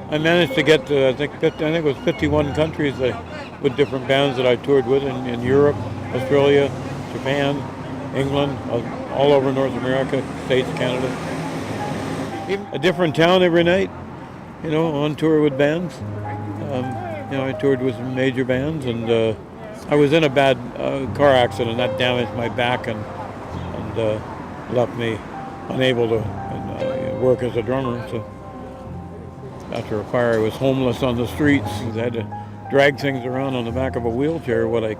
I managed to get to, I think it was 51 countries with different bands that I toured with in Europe, Australia, Japan, England, all over North America, States, Canada. A different town every night, on tour with bands. Um, I toured with some major bands, and I was in a bad car accident that damaged my back and left me unable to work as a drummer. So after a fire, I was homeless on the streets. I had to drag things around on the back of a wheelchair, what I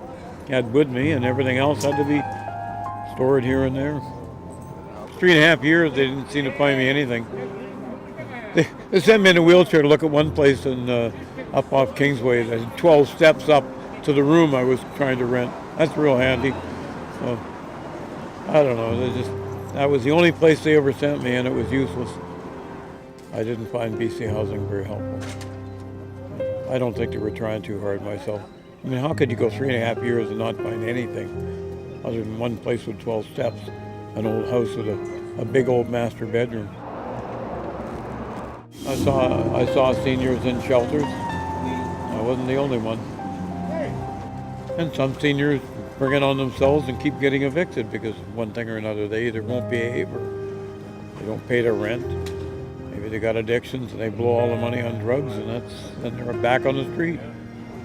had with me, and everything else had to be stored here and there. 3.5 years, they didn't seem to find me anything. They sent me in a wheelchair to look at one place up off Kingsway. There's 12 steps up to the room I was trying to rent. That's real handy. So, I don't know. That was the only place they ever sent me, and it was useless. I didn't find BC Housing very helpful. I don't think they were trying too hard myself. I mean, how could you go 3.5 years and not find anything other than one place with 12 steps, an old house with a big old master bedroom? I saw seniors in shelters. I wasn't the only one. And some seniors bring it on themselves and keep getting evicted because of one thing or another. They either won't behave or they don't pay their rent. Maybe they got addictions and they blow all the money on drugs, and then they're back on the street.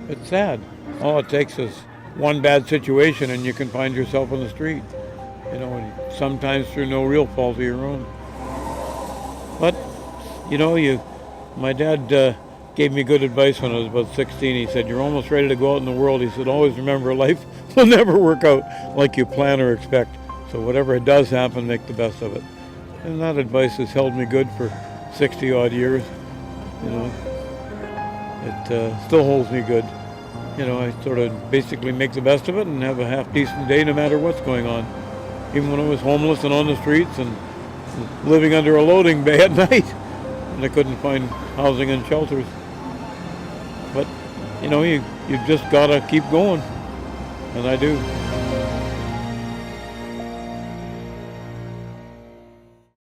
It's sad. All it takes is one bad situation and you can find yourself on the street. Sometimes through no real fault of your own. But my dad gave me good advice when I was about 16. He said, "You're almost ready to go out in the world." He said, "Always remember, life will never work out like you plan or expect. So whatever does happen, make the best of it." And that advice has held me good for 60 odd years. It still holds me good. I sort of basically make the best of it and have a half decent day no matter what's going on. Even when I was homeless and on the streets and living under a loading bay at night. And I couldn't find housing and shelters. But, you've just got to keep going. And I do.